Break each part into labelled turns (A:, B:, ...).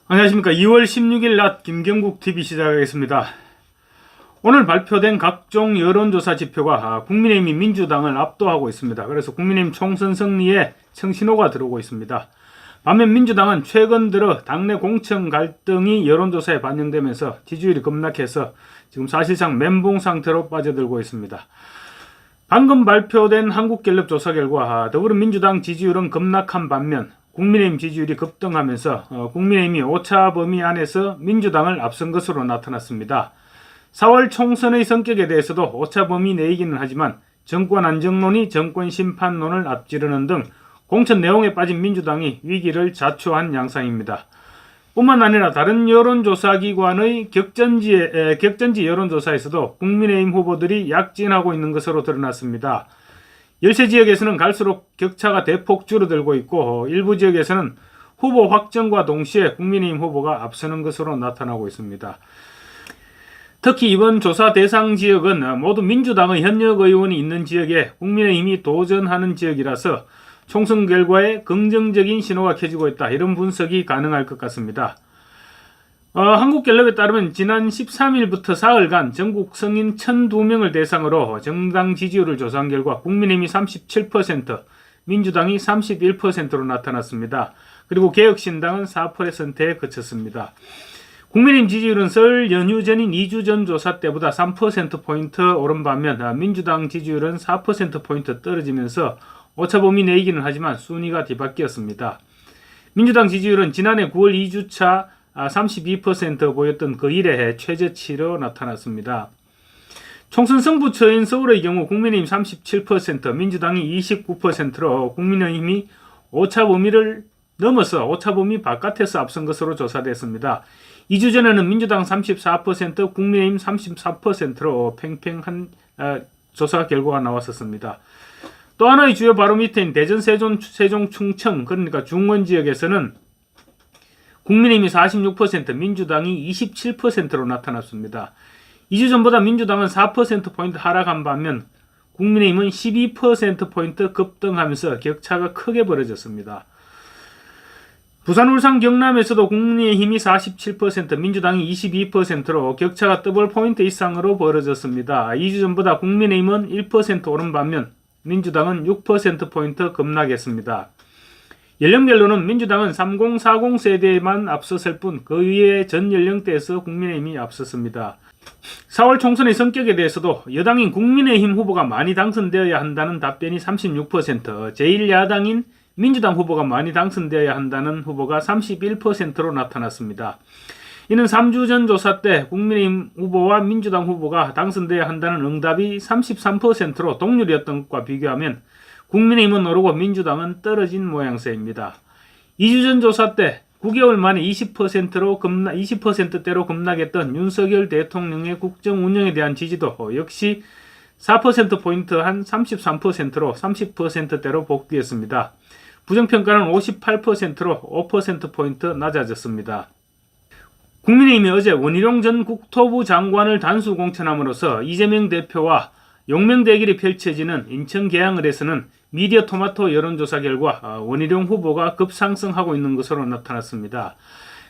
A: 안녕하십니까. 2월 16일 낮 김경국TV 시작하겠습니다. 오늘 발표된 각종 여론조사 지표가 국민의힘이 민주당을 압도하고 있습니다. 그래서 국민의힘 총선 승리에 청신호가 들어오고 있습니다. 반면 민주당은 최근 들어 당내 공천 갈등이 여론조사에 반영되면서 지지율이 급락해서 지금 사실상 멘붕 상태로 빠져들고 있습니다. 방금 발표된 한국갤럽 조사 결과 더불어민주당 지지율은 급락한 반면 국민의힘 지지율이 급등하면서 국민의힘이 오차 범위 안에서 민주당을 앞선 것으로 나타났습니다. 4월 총선의 성격에 대해서도 오차 범위 내이기는 하지만 정권 안정론이 정권 심판론을 앞지르는 등 공천 내용에 빠진 민주당이 위기를 자초한 양상입니다. 뿐만 아니라 다른 여론조사기관의 격전지 여론조사에서도 국민의힘 후보들이 약진하고 있는 것으로 드러났습니다. 열세 지역에서는 갈수록 격차가 대폭 줄어들고 있고 일부 지역에서는 후보 확정과 동시에 국민의힘 후보가 앞서는 것으로 나타나고 있습니다. 특히 이번 조사 대상 지역은 모두 민주당의 현역 의원이 있는 지역에 국민의힘이 도전하는 지역이라서 총선 결과에 긍정적인 신호가 켜지고 있다, 이런 분석이 가능할 것 같습니다. 한국갤럽에 따르면 지난 13일부터 사흘간 전국 성인 1002명을 대상으로 정당 지지율을 조사한 결과 국민의힘이 37%, 민주당이 31%로 나타났습니다. 그리고 개혁신당은 4%에 그쳤습니다. 국민의힘 지지율은 설 연휴 전인 2주 전 조사 때보다 3%포인트 오른 반면 민주당 지지율은 4%포인트 떨어지면서 오차범위 내이기는 하지만 순위가 뒤바뀌었습니다. 민주당 지지율은 지난해 9월 2주차 32% 보였던 그 이래 최저치로 나타났습니다. 총선 승부처인 서울의 경우 국민의힘 37%, 민주당이 29%로 국민의힘이 오차범위를 넘어서 오차범위 바깥에서 앞선 것으로 조사됐습니다. 2주 전에는 민주당 34%, 국민의힘 34%로 팽팽한 조사 결과가 나왔었습니다. 또 하나의 주요 바로미터인 대전, 세종, 충청, 그러니까 중원 지역에서는 국민의힘이 46%, 민주당이 27%로 나타났습니다. 2주 전보다 민주당은 4%포인트 하락한 반면 국민의힘은 12%포인트 급등하면서 격차가 크게 벌어졌습니다. 부산, 울산, 경남에서도 국민의힘이 47%, 민주당이 22%로 격차가 더블 포인트 이상으로 벌어졌습니다. 2주 전보다 국민의힘은 1% 오른 반면 민주당은 6%포인트 급락했습니다. 연령별로는 민주당은 30, 40 세대만 앞섰을 뿐 그 위에 전 연령대에서 국민의힘이 앞섰습니다. 4월 총선의 성격에 대해서도 여당인 국민의힘 후보가 많이 당선되어야 한다는 답변이 36%, 제1야당인 민주당 후보가 많이 당선되어야 한다는 후보가 31%로 나타났습니다. 이는 3주 전 조사 때 국민의힘 후보와 민주당 후보가 당선되어야 한다는 응답이 33%로 동률이었던 것과 비교하면 국민의힘은 오르고 민주당은 떨어진 모양새입니다. 2주 전 조사 때 9개월 만에 20%대로 급락했던 윤석열 대통령의 국정 운영에 대한 지지도 역시 4%포인트 한 33%로 30%대로 복귀했습니다. 부정평가는 58%로 5%포인트 낮아졌습니다. 국민의힘이 어제 원희룡 전 국토부 장관을 단수 공천함으로써 이재명 대표와 용명 대결이 펼쳐지는 인천 계양을에서는 미디어 토마토 여론조사 결과 원희룡 후보가 급상승하고 있는 것으로 나타났습니다.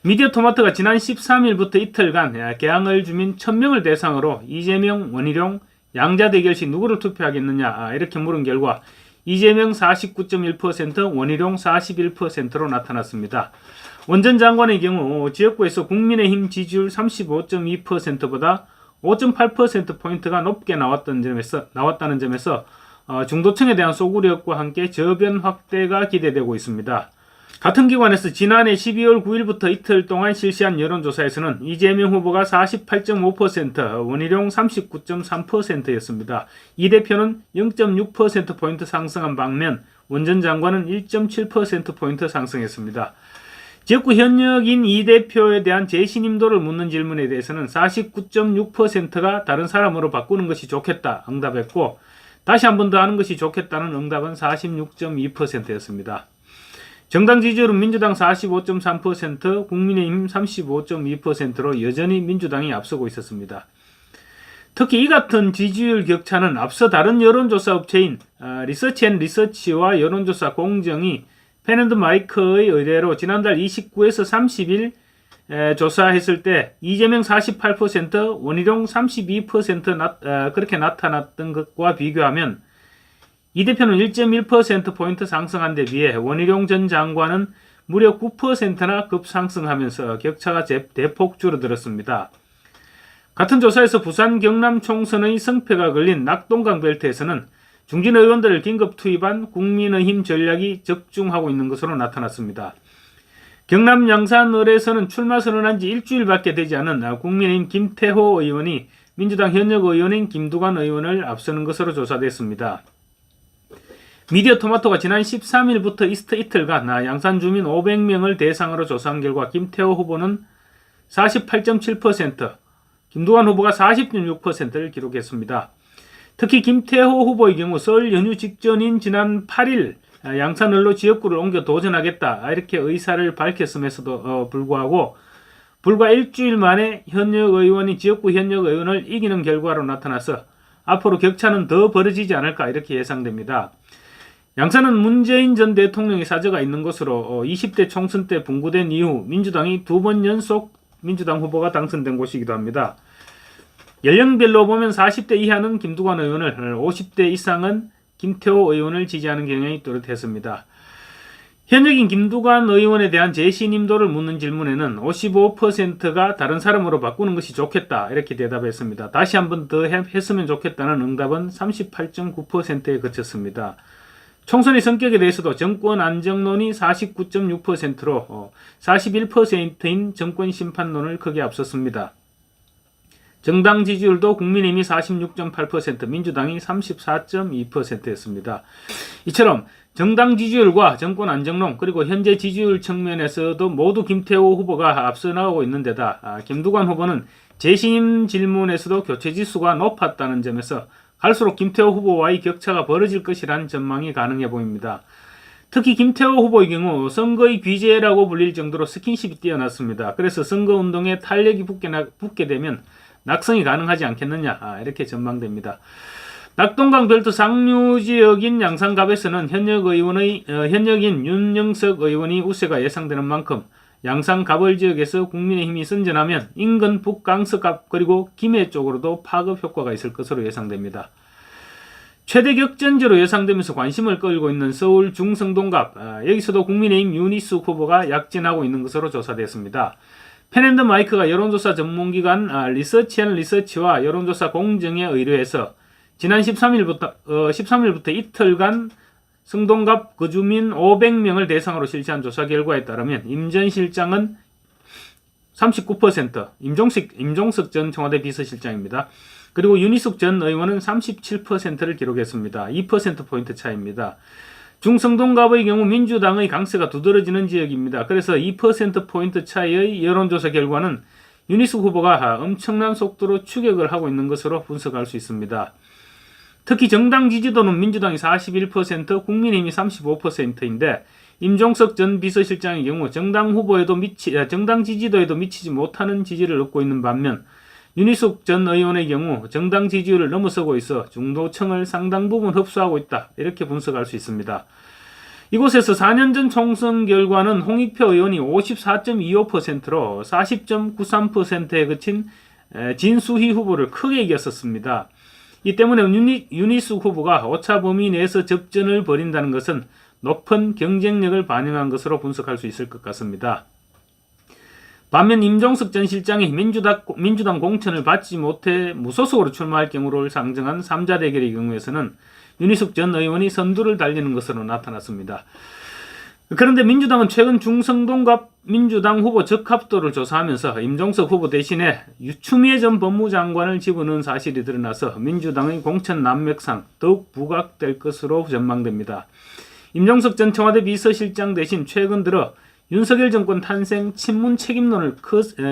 A: 미디어 토마토가 지난 13일부터 이틀간 계양을 주민 1000명을 대상으로 이재명, 원희룡, 양자 대결 시 누구를 투표하겠느냐 이렇게 물은 결과 이재명 49.1%, 원희룡 41%로 나타났습니다. 원 전 장관의 경우 지역구에서 국민의힘 지지율 35.2%보다 5.8%포인트가 높게 나왔다는 점에서 중도층에 대한 소구력과 함께 저변 확대가 기대되고 있습니다. 같은 기관에서 지난해 12월 9일부터 이틀 동안 실시한 여론조사에서는 이재명 후보가 48.5%, 원희룡 39.3%였습니다. 이 대표는 0.6%포인트 상승한 반면 원 전 장관은 1.7%포인트 상승했습니다. 지역구 현역인 이 대표에 대한 재신임도를 묻는 질문에 대해서는 49.6%가 다른 사람으로 바꾸는 것이 좋겠다 응답했고, 다시 한 번 더 하는 것이 좋겠다는 응답은 46.2%였습니다. 정당 지지율은 민주당 45.3%, 국민의힘 35.2%로 여전히 민주당이 앞서고 있었습니다. 특히 이 같은 지지율 격차는 앞서 다른 여론조사 업체인 리서치앤리서치와 여론조사 공정이 펜앤드마이크의 의뢰로 지난달 29에서 30일 조사했을 때 이재명 48%, 원희룡 32% 그렇게 나타났던 것과 비교하면 이 대표는 1.1%포인트 상승한 데 비해 원희룡 전 장관은 무려 9%나 급상승하면서 격차가 대폭 줄어들었습니다. 같은 조사에서 부산 경남 총선의 승패가 걸린 낙동강 벨트에서는 중진 의원들을 긴급 투입한 국민의힘 전략이 적중하고 있는 것으로 나타났습니다. 경남 양산을에서는 출마 선언한 지 일주일밖에 되지 않은 국민의힘 김태호 의원이 민주당 현역 의원인 김두관 의원을 앞서는 것으로 조사됐습니다. 미디어 토마토가 지난 13일부터 이틀간 양산 주민 500명을 대상으로 조사한 결과 김태호 후보는 48.7%, 김두관 후보가 40.6%를 기록했습니다. 특히 김태호 후보의 경우 설 연휴 직전인 지난 8일 양산을로 지역구를 옮겨 도전하겠다 이렇게 의사를 밝혔음에도 불구하고 불과 일주일 만에 지역구 현역 의원을 이기는 결과로 나타나서 앞으로 격차는 더 벌어지지 않을까 이렇게 예상됩니다. 양산은 문재인 전 대통령의 사저가 있는 곳으로 20대 총선 때 분구된 이후 민주당이 2번 연속 민주당 후보가 당선된 곳이기도 합니다. 연령별로 보면 40대 이하는 김두관 의원을, 50대 이상은 김태호 의원을 지지하는 경향이 뚜렷했습니다. 현역인 김두관 의원에 대한 재신임도를 묻는 질문에는 55%가 다른 사람으로 바꾸는 것이 좋겠다 이렇게 대답했습니다. 다시 한 번 더 했으면 좋겠다는 응답은 38.9%에 그쳤습니다. 총선의 성격에 대해서도 정권 안정론이 49.6%로 41%인 정권 심판론을 크게 앞섰습니다. 정당 지지율도 국민의힘이 46.8%, 민주당이 34.2%였습니다. 이처럼 정당 지지율과 정권 안정론 그리고 현재 지지율 측면에서도 모두 김태호 후보가 앞서 나가고 있는 데다 김두관 후보는 재신임 질문에서도 교체지수가 높았다는 점에서 갈수록 김태호 후보와의 격차가 벌어질 것이라는 전망이 가능해 보입니다. 특히 김태호 후보의 경우 선거의 귀재라고 불릴 정도로 스킨십이 뛰어났습니다. 그래서 선거운동에 탄력이 붙게 되면 낙성이 가능하지 않겠느냐 이렇게 전망됩니다. 낙동강 벨트 상류 지역인 양산갑에서는 현역인 윤영석 의원이 우세가 예상되는 만큼 양산갑을 지역에서 국민의힘이 선전하면 인근 북강서갑 그리고 김해 쪽으로도 파급 효과가 있을 것으로 예상됩니다. 최대 격전지로 예상되면서 관심을 끌고 있는 서울 중성동갑 여기서도 국민의힘 윤희숙 후보가 약진하고 있는 것으로 조사됐습니다. 펜앤더마이크가 여론조사 전문기관 리서치앤리서치와 여론조사 공정에 의뢰해서 지난 13일부터 이틀간 성동갑 거주민 500명을 대상으로 실시한 조사 결과에 따르면 임 전 실장은 39%, 임종석 전 청와대 비서실장입니다. 그리고 윤희숙 전 의원은 37%를 기록했습니다. 2%포인트 차이입니다. 중성동갑의 경우 민주당의 강세가 두드러지는 지역입니다. 그래서 2%포인트 차이의 여론조사 결과는 윤희숙 후보가 엄청난 속도로 추격을 하고 있는 것으로 분석할 수 있습니다. 특히 정당 지지도는 민주당이 41%, 국민의힘이 35%인데 임종석 전 비서실장의 경우 정당 지지도에도 미치지 못하는 지지를 얻고 있는 반면 윤희숙 전 의원의 경우 정당 지지율을 넘어서고 있어 중도층을 상당 부분 흡수하고 있다 이렇게 분석할 수 있습니다. 이곳에서 4년 전 총선 결과는 홍익표 의원이 54.25%로 40.93%에 그친 진수희 후보를 크게 이겼었습니다. 이 때문에 윤희숙 후보가 오차 범위 내에서 접전을 벌인다는 것은 높은 경쟁력을 반영한 것으로 분석할 수 있을 것 같습니다. 반면 임종석 전 실장이 민주당 공천을 받지 못해 무소속으로 출마할 경우를 상정한 3자 대결의 경우에서는 윤희숙 전 의원이 선두를 달리는 것으로 나타났습니다. 그런데 민주당은 최근 중성동갑 민주당 후보 적합도를 조사하면서 임종석 후보 대신에 추미애 전 법무장관을 집어넣은 사실이 드러나서 민주당의 공천 난맥상 더욱 부각될 것으로 전망됩니다. 임종석 전 청와대 비서실장 대신 최근 들어 윤석열 정권 탄생 친문 책임론을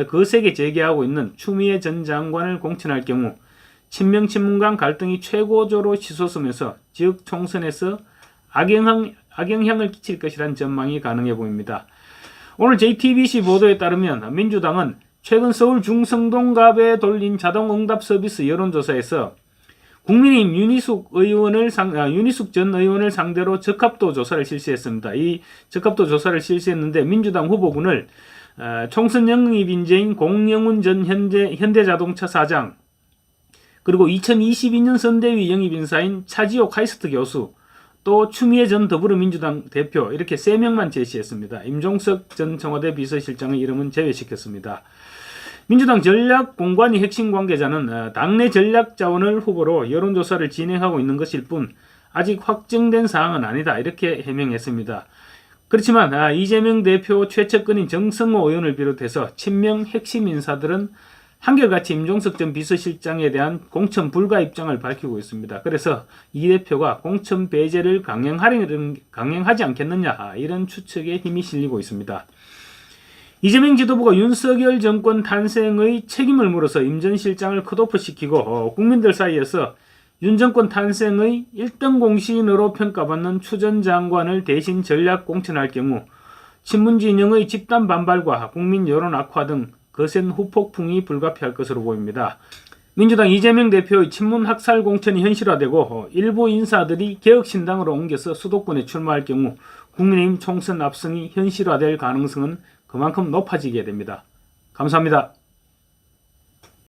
A: 거세게 제기하고 있는 추미애 전 장관을 공천할 경우 친명 친문 간 갈등이 최고조로 치솟으면서 지역 총선에서 악영향을 끼칠 것이라는 전망이 가능해 보입니다. 오늘 JTBC 보도에 따르면 민주당은 최근 서울 중성동갑에 돌린 자동응답 서비스 여론조사에서 국민의힘 윤희숙 전 의원을 상대로 적합도 조사를 실시했습니다. 이 적합도 조사를 실시했는데 민주당 후보군을 총선 영입 인재인 공영훈 전 현대자동차 사장, 그리고 2022년 선대위 영입 인사인 차지호 카이스트 교수, 또 추미애 전 더불어민주당 대표, 이렇게 3명만 제시했습니다. 임종석 전 청와대 비서실장의 이름은 제외시켰습니다. 민주당 전략공관위 핵심 관계자는 당내 전략자원을 후보로 여론조사를 진행하고 있는 것일 뿐 아직 확정된 사항은 아니다, 이렇게 해명했습니다. 그렇지만 이재명 대표 최측근인 정성호 의원을 비롯해서 친명 핵심 인사들은 한결같이 임종석 전 비서실장에 대한 공천 불가 입장을 밝히고 있습니다. 그래서 이 대표가 공천 배제를 강행하지 않겠느냐, 이런 추측에 힘이 실리고 있습니다. 이재명 지도부가 윤석열 정권 탄생의 책임을 물어서 임 전 실장을 컷오프시키고 국민들 사이에서 윤 정권 탄생의 1등 공신으로 평가받는 추 전 장관을 대신 전략 공천할 경우 친문 진영의 집단 반발과 국민 여론 악화 등 거센 후폭풍이 불가피할 것으로 보입니다. 민주당 이재명 대표의 친문 학살 공천이 현실화되고 일부 인사들이 개혁신당으로 옮겨서 수도권에 출마할 경우 국민의힘 총선 압승이 현실화될 가능성은 그만큼 높아지게 됩니다. 감사합니다.